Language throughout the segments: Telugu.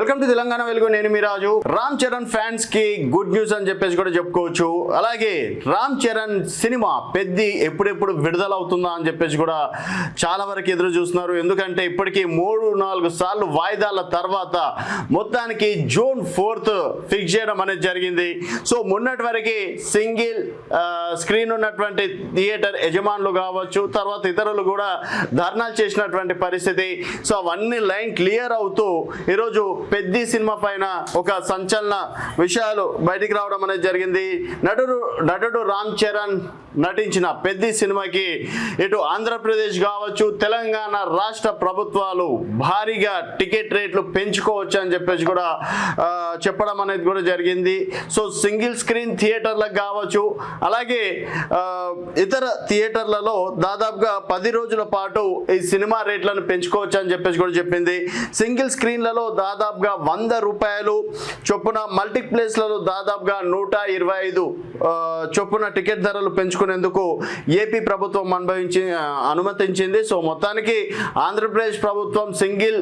వెల్కమ్ టు తెలంగాణ వెలుగు. నేను మీ రాజు. రామ్ చరణ్ ఫ్యాన్స్ కి గుడ్ న్యూస్ అని చెప్పేసి కూడా చెప్పుకోవచ్చు. అలాగే రామ్ చరణ్ సినిమా పెద్ది ఎప్పుడెప్పుడు విడుదల అవుతుందా అని చెప్పేసి కూడా చాలా వరకు ఎదురు చూస్తున్నారు. ఎందుకంటే ఇప్పటికీ 3-4 సార్లు వాయిదాల తర్వాత మొత్తానికి జూన్ 4th ఫిక్స్ చేయడం అనేది జరిగింది. సో మొన్నటి వరకు సింగిల్ స్క్రీన్ ఉన్నటువంటి థియేటర్ యజమానులు కావచ్చు, తర్వాత ఇతరులు కూడా ధర్నాలు చేసినటువంటి పరిస్థితి. సో అవన్నీ లైన్ క్లియర్ అవుతూ ఈరోజు పెద్ది సినిమా పైన ఒక సంచలన విషయాలు బయటికి రావడం అనేది జరిగింది. నటుడు రామ్ చరణ్ నటించిన పెద్ది సినిమాకి ఇటు ఆంధ్రప్రదేశ్ కావచ్చు, తెలంగాణ రాష్ట్ర ప్రభుత్వాలు భారీగా టికెట్ రేట్లు పెంచుకోవచ్చు అని చెప్పేసి కూడా చెప్పడం అనేది కూడా జరిగింది. సో సింగిల్ స్క్రీన్ థియేటర్లకు కావచ్చు, అలాగే ఇతర థియేటర్లలో దాదాపుగా 10 రోజుల పాటు ఈ సినిమా రేట్లను పెంచుకోవచ్చు అని చెప్పేసి కూడా చెప్పింది. సింగిల్ స్క్రీన్లలో దాదాపుగా 100 రూపాయలు చొప్పున, మల్టీప్లెక్స్లలో దాదాపుగా 125 చొప్పున టికెట్ ధరలు పెంచుకునేందుకు ఏపీ ప్రభుత్వం అనుమతించింది. సో మొత్తానికి ఆంధ్రప్రదేశ్ ప్రభుత్వం సింగిల్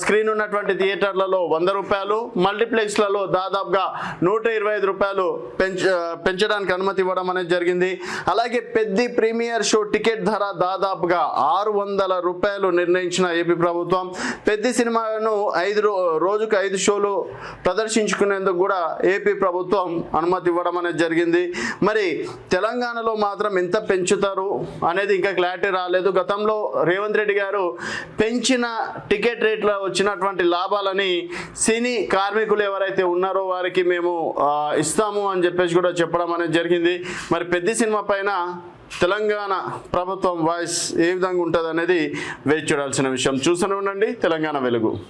స్క్రీన్ ఉన్నటువంటి థియేటర్లలో 100 రూపాయలు, మల్టీప్లెక్స్లలో దాదాపుగా 125 రూపాయలు పెంచడానికి అనుమతి ఇవ్వడం అనేది జరిగింది. అలాగే పెద్ది ప్రీమియర్ షో టికెట్ ధర దాదాపుగా 600 రూపాయలు నిర్ణయించిన ఏపీ ప్రభుత్వం పెద్ది సినిమాను రోజుకు 5 షోలు ప్రదర్శించుకునేందుకు కూడా ఏపీ ప్రభుత్వం అనుమతి ఇవ్వడం అనేది జరిగింది. మరి తెలంగాణలో మాత్రం ఎంత పెంచుతారు అనేది ఇంకా క్లారిటీ రాలేదు. గతంలో రేవంత్ రెడ్డి గారు పెంచిన టికెట్ రేట్లో వచ్చినటువంటి లాభాలని సినీ కార్మికులు ఎవరైతే ఉన్నారో వారికి మేము ఇస్తాము అని చెప్పేసి కూడా చెప్పడం అనేది జరిగింది. మరి పెద్ది సినిమా పైన తెలంగాణ ప్రభుత్వం వాయిస్ ఏ విధంగా ఉంటుంది అనేది వేచి చూడాల్సిన విషయం. చూస్తూనే ఉండండి తెలంగాణ వెలుగు.